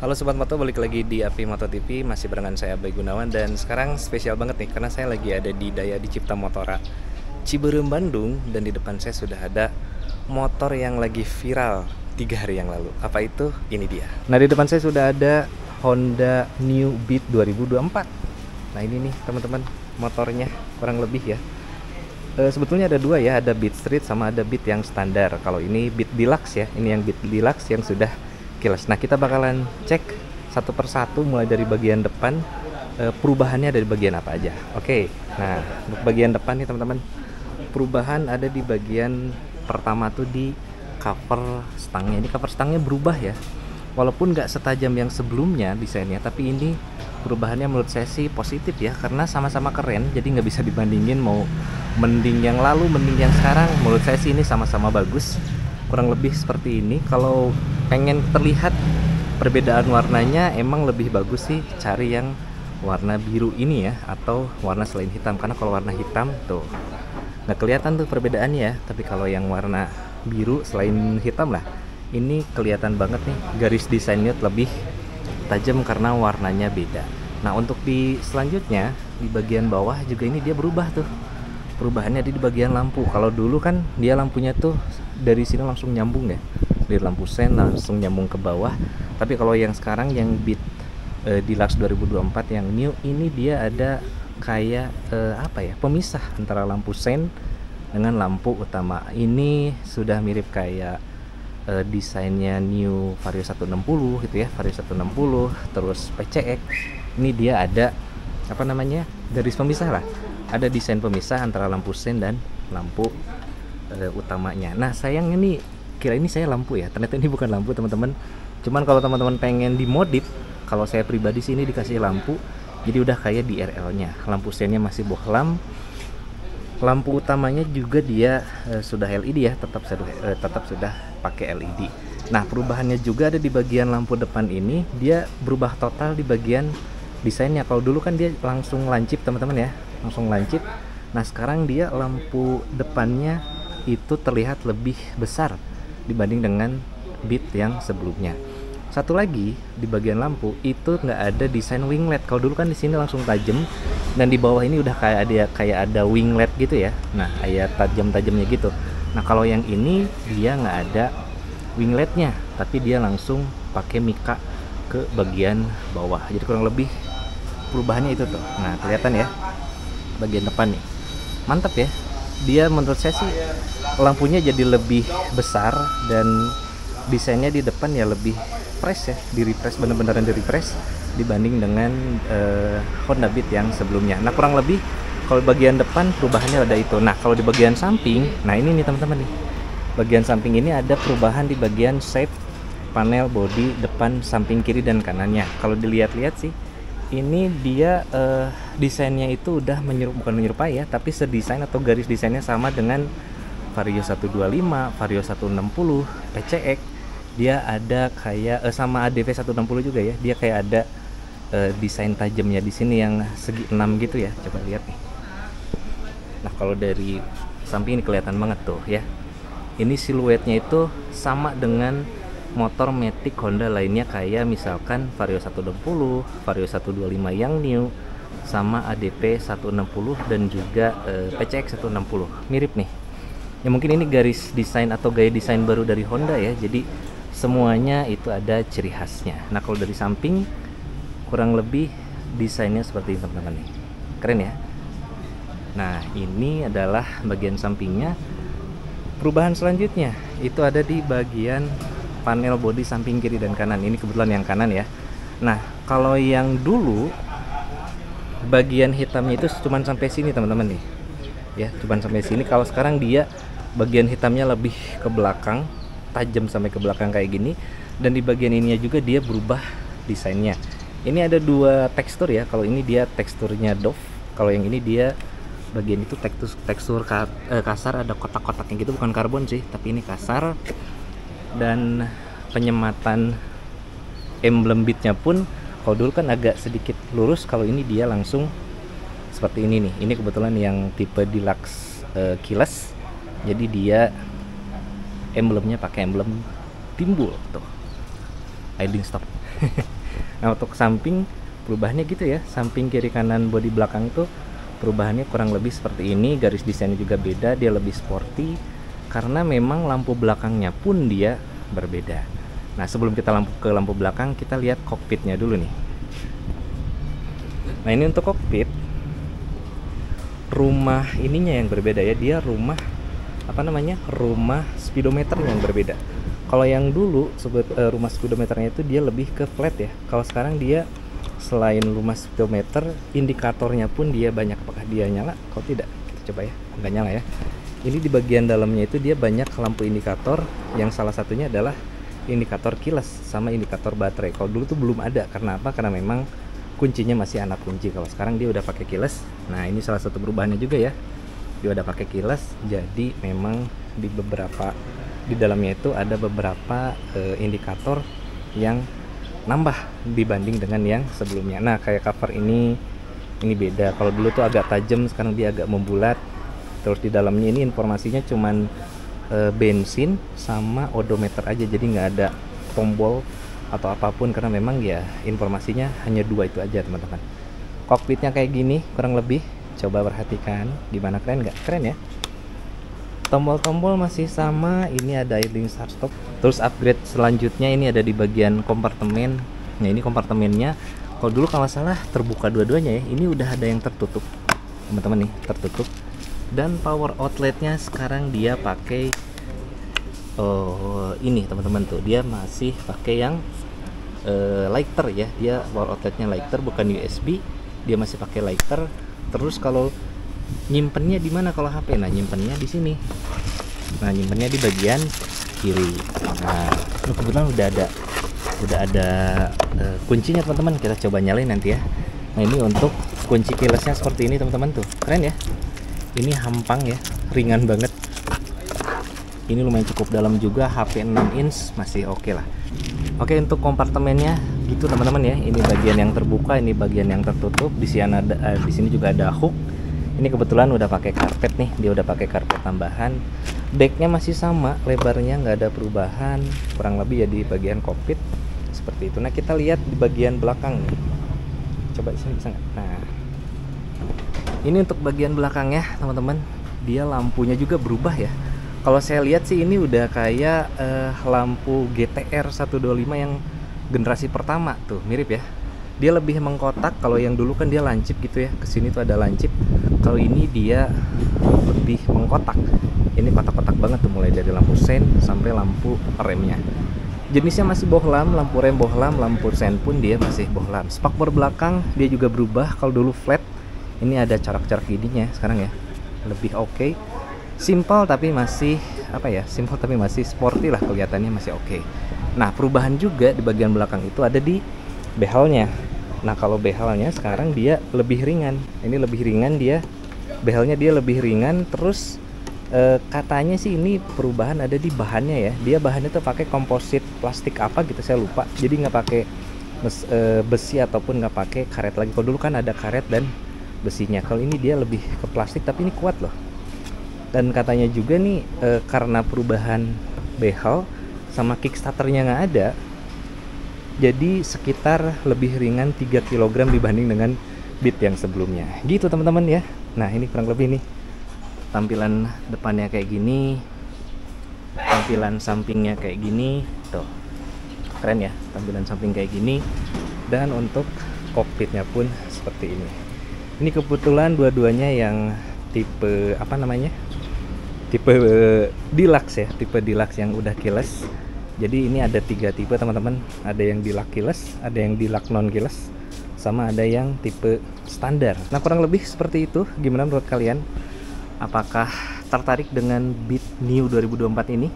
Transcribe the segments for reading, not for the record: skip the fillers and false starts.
Halo Sobat Moto, balik lagi di Api Moto TV. Masih barengan saya Bay Gunawan. Dan sekarang spesial banget nih, karena saya lagi ada di Daya Dicipta Motora Ciberem, Bandung. Dan di depan saya sudah ada motor yang lagi viral 3 hari yang lalu. Apa itu? Ini dia. Nah, di depan saya sudah ada Honda New Beat 2024. Nah, ini nih teman-teman, motornya kurang lebih ya. Sebetulnya ada dua ya, ada Beat Street sama ada Beat yang standar. Kalau ini Beat Deluxe ya, ini yang Beat Deluxe yang sudah kilas. Nah, kita bakalan cek satu persatu mulai dari bagian depan, perubahannya dari bagian apa aja. Oke, nah untuk bagian depan nih teman-teman, perubahan ada di bagian pertama tuh di cover stangnya. Ini cover stangnya berubah ya, walaupun nggak setajam yang sebelumnya desainnya, tapi ini perubahannya menurut saya sih positif ya, karena sama-sama keren, jadi nggak bisa dibandingin mau mending yang lalu, mending yang sekarang. Menurut saya sih ini sama-sama bagus, kurang lebih seperti ini. Kalau pengen terlihat perbedaan warnanya, emang lebih bagus sih cari yang warna biru ini ya, atau warna selain hitam, karena kalau warna hitam tuh nggak kelihatan tuh perbedaannya ya. Tapi kalau yang warna biru selain hitam lah, ini kelihatan banget nih garis desainnya lebih tajam karena warnanya beda. Nah, untuk di selanjutnya di bagian bawah juga ini dia berubah tuh. Perubahannya di bagian lampu. Kalau dulu kan dia lampunya tuh dari sini langsung nyambung ya, dari lampu sen langsung nyambung ke bawah. Tapi kalau yang sekarang yang Beat Deluxe 2024 yang new ini, dia ada kayak apa ya, pemisah antara lampu sen dengan lampu utama. Ini sudah mirip kayak desainnya new Vario 160 gitu ya, Vario 160 terus PCX. Ini dia ada apa namanya, garis pemisah lah, ada desain pemisah antara lampu sen dan lampu utamanya. Nah, sayangnya nih, kira ini saya lampu ya, ternyata ini bukan lampu teman-teman. Cuman kalau teman-teman pengen dimodif, kalau saya pribadi sini dikasih lampu, jadi udah kayak di RL nya, lampu sennya masih bohlam, lampu utamanya juga dia sudah LED ya, tetap sudah pakai LED. Nah, perubahannya juga ada di bagian lampu depan ini, dia berubah total di bagian desainnya. Kalau dulu kan dia langsung lancip teman-teman ya, langsung lancip. Nah, sekarang dia lampu depannya itu terlihat lebih besar dibanding dengan Beat yang sebelumnya. Satu lagi, di bagian lampu itu nggak ada desain winglet. Kalau dulu kan di sini langsung tajam, dan di bawah ini udah kayak ada winglet gitu ya. Nah, kayak tajam-tajamnya gitu. Nah, kalau yang ini dia nggak ada wingletnya, tapi dia langsung pakai mika ke bagian bawah. Jadi kurang lebih perubahannya itu tuh. Nah, kelihatan ya bagian depan nih, mantap ya. Dia menurut saya sih lampunya jadi lebih besar, dan desainnya di depan ya lebih fresh ya, di refresh, bener-beneran di refresh dibanding dengan Honda Beat yang sebelumnya. Nah, kurang lebih kalau bagian depan perubahannya ada itu. Nah, kalau di bagian samping, nah ini nih teman-teman nih, bagian samping ini ada perubahan di bagian shape panel bodi depan, samping kiri dan kanannya. Kalau dilihat-lihat sih, ini dia desainnya itu udah bukan menyerupai ya, tapi sedesain atau garis desainnya sama dengan Vario 125, Vario 160, PCX. Dia ada kayak sama ADV 160 juga ya, dia kayak ada desain tajamnya di sini yang segi 6 gitu ya. Coba lihat nih. Nah, kalau dari samping ini kelihatan banget tuh ya. Ini siluetnya itu sama dengan motor Matic Honda lainnya, kayak misalkan Vario 160, Vario 125 yang new, sama ADP 160 dan juga PCX 160. Mirip nih. Ya, mungkin ini garis desain atau gaya desain baru dari Honda ya. Jadi semuanya itu ada ciri khasnya. Nah, kalau dari samping kurang lebih desainnya seperti ini teman-teman nih. Keren ya. Nah, ini adalah bagian sampingnya. Perubahan selanjutnya itu ada di bagian panel bodi samping kiri dan kanan. Ini kebetulan yang kanan ya. Nah, kalau yang dulu bagian hitamnya itu cuma sampai sini teman-teman nih. Ya, cuma sampai sini. Kalau sekarang dia bagian hitamnya lebih ke belakang, tajam sampai ke belakang kayak gini. Dan di bagian ininya juga dia berubah desainnya. Ini ada dua tekstur ya. Kalau ini dia teksturnya doff. Kalau yang ini dia bagian itu tekstur kasar, ada kotak-kotaknya gitu, bukan karbon sih, tapi ini kasar. Dan penyematan emblem Beatnya pun, kalau dulu kan agak sedikit lurus, kalau ini dia langsung seperti ini nih. Ini kebetulan yang tipe Deluxe keyless, jadi dia emblemnya pakai emblem timbul tuh, idling stop. Nah untuk samping perubahannya gitu ya, samping kiri kanan bodi belakang tuh perubahannya kurang lebih seperti ini. Garis desainnya juga beda, dia lebih sporty karena memang lampu belakangnya pun dia berbeda. Nah sebelum kita ke lampu belakang, kita lihat kokpitnya dulu nih. Nah ini untuk kokpit, rumah ininya yang berbeda ya, dia rumah rumah speedometer yang berbeda. Kalau yang dulu rumah speedometernya itu dia lebih ke flat ya. Kalau sekarang dia selain rumah speedometer, indikatornya pun dia banyak. Apakah dia nyala? Kalau tidak, kita coba ya. Nggak nyala ya. Ini di bagian dalamnya itu dia banyak lampu indikator, yang salah satunya adalah indikator keyless sama indikator baterai. Kalau dulu tuh belum ada. Karena apa? Karena memang kuncinya masih anak kunci. Kalau sekarang dia udah pakai keyless. Nah ini salah satu perubahannya juga ya, dia udah pakai keyless. Jadi memang di dalamnya itu ada beberapa indikator yang nambah dibanding dengan yang sebelumnya. Nah kayak cover ini beda. Kalau dulu tuh agak tajam, sekarang dia agak membulat. Terus di dalamnya ini informasinya cuman bensin sama odometer aja, jadi nggak ada tombol atau apapun, karena memang ya informasinya hanya 2 itu aja teman-teman. Kokpitnya kayak gini kurang lebih, coba perhatikan gimana, keren nggak? Keren ya. Tombol-tombol masih sama, ini ada idling start stop. Terus upgrade selanjutnya ini ada di bagian kompartemen. Nah ini kompartemennya, kalau dulu kalau salah terbuka dua-duanya ya, ini udah ada yang tertutup teman-teman nih, tertutup. Dan power outletnya sekarang dia pakai ini teman-teman tuh, dia masih pakai yang lighter ya, dia power outletnya lighter bukan USB, dia masih pakai lighter. Terus kalau nyimpennya di mana kalau HP? Nah nyimpennya di sini. Nah nyimpennya di bagian kiri. Nah kebetulan udah ada kuncinya teman-teman, kita coba nyalain nanti ya. Nah ini untuk kunci keylessnya seperti ini teman-teman tuh, keren ya. Ini hampang ya, ringan banget. Ini lumayan cukup dalam juga, HP 6 inch masih oke lah. Oke, untuk kompartemennya gitu teman-teman ya. Ini bagian yang terbuka, ini bagian yang tertutup. Di sini juga ada hook. Ini kebetulan udah pakai karpet nih, dia udah pakai karpet tambahan. Decknya masih sama, lebarnya nggak ada perubahan, kurang lebih ya di bagian kokpit seperti itu. Nah kita lihat di bagian belakang nih. Coba sini bisa nggak? Nah ini untuk bagian belakangnya teman-teman, dia lampunya juga berubah ya. Kalau saya lihat sih ini udah kayak lampu GTR 125 yang generasi pertama tuh, mirip ya. Dia lebih mengkotak. Kalau yang dulu kan dia lancip gitu ya, kesini tuh ada lancip. Kalau ini dia lebih mengkotak. Ini kotak-kotak banget tuh, mulai dari lampu sen sampai lampu remnya. Jenisnya masih bohlam, lampu rem bohlam, lampu sen pun dia masih bohlam. Spakbor belakang dia juga berubah. Kalau dulu flat, ini ada corak-corak giginya sekarang ya, lebih oke. Simple tapi masih simple tapi masih sporty lah, kelihatannya masih oke. Nah perubahan juga di bagian belakang itu ada di behelnya. Nah kalau behelnya sekarang dia lebih ringan. Ini lebih ringan dia, behelnya dia lebih ringan. Terus katanya sih ini perubahan ada di bahannya ya. Dia bahannya tuh pakai komposit plastik apa gitu, saya lupa. Jadi nggak pakai besi ataupun nggak pakai karet lagi. Kalau dulu kan ada karet dan besinya. Kalau ini dia lebih ke plastik, tapi ini kuat loh. Dan katanya juga nih karena perubahan behel sama kickstarternya nggak ada, jadi sekitar lebih ringan 3 kg dibanding dengan Beat yang sebelumnya gitu teman-teman ya. Nah ini kurang lebih nih tampilan depannya kayak gini, tampilan sampingnya kayak gini tuh, keren ya tampilan samping kayak gini. Dan untuk kokpitnya pun seperti ini. Ini kebetulan dua-duanya yang tipe tipe deluxe ya, tipe deluxe yang udah keyless. Jadi ini ada 3 tipe teman-teman, ada yang deluxe keyless, ada yang deluxe non keyless, sama ada yang tipe standar. Nah kurang lebih seperti itu. Gimana menurut kalian? Apakah tertarik dengan Beat New 2024 ini?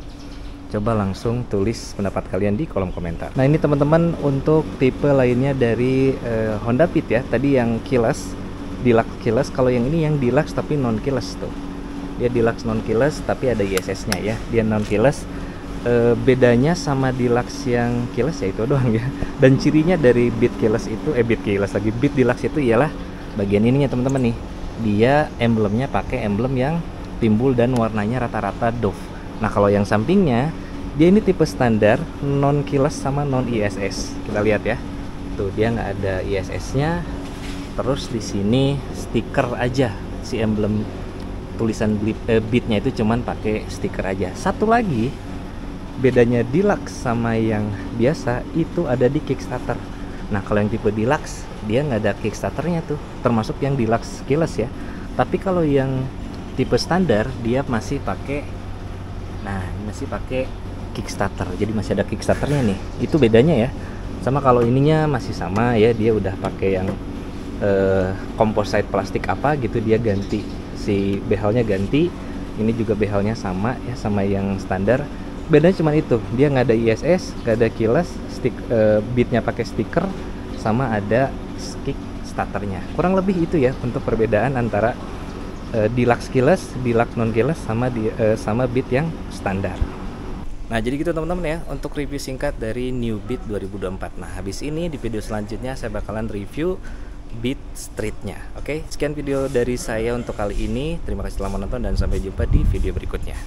Coba langsung tulis pendapat kalian di kolom komentar. Nah ini teman-teman untuk tipe lainnya dari Honda Beat ya. Tadi yang keyless, deluxe keyless. Kalau yang ini yang deluxe tapi non keyless tuh. Dia deluxe non keyless tapi ada ISS-nya ya. Dia non keyless. Bedanya sama deluxe yang keyless ya itu doang ya. Dan cirinya dari Beat keyless itu Beat keyless lagi, Beat deluxe itu ialah bagian ininya teman-teman nih. Dia emblemnya pakai emblem yang timbul dan warnanya rata-rata doff. Nah kalau yang sampingnya Dia ini tipe standar, non keyless sama non ISS. Kita lihat ya. Tuh, dia nggak ada ISS-nya. Terus di sini stiker aja, si emblem tulisan Beat-nya itu cuman pakai stiker aja. Satu lagi bedanya Deluxe sama yang biasa itu ada di Kickstarter. Nah, kalau yang tipe Deluxe dia nggak ada Kickstarternya tuh, termasuk yang Deluxe keyless ya. Tapi kalau yang tipe standar dia masih pakai, masih pakai Kickstarter. Jadi masih ada Kickstarternya nih. Itu bedanya ya. Sama kalau ininya masih sama ya, dia udah pakai yang composite plastik apa gitu, dia ganti si behelnya ganti. Ini juga behelnya sama ya, sama yang standar. Bedanya cuma itu, dia nggak ada ISS, nggak ada keyless, Beat-nya pakai stiker, sama ada Kickstarternya. Kurang lebih itu ya untuk perbedaan antara Deluxe keyless, Deluxe non keyless sama Beat yang standar. Nah, jadi gitu teman-teman ya untuk review singkat dari New Beat 2024. Nah, habis ini di video selanjutnya saya bakalan review Beat Street-nya. Oke, sekian video dari saya untuk kali ini. Terima kasih telah menonton dan sampai jumpa di video berikutnya.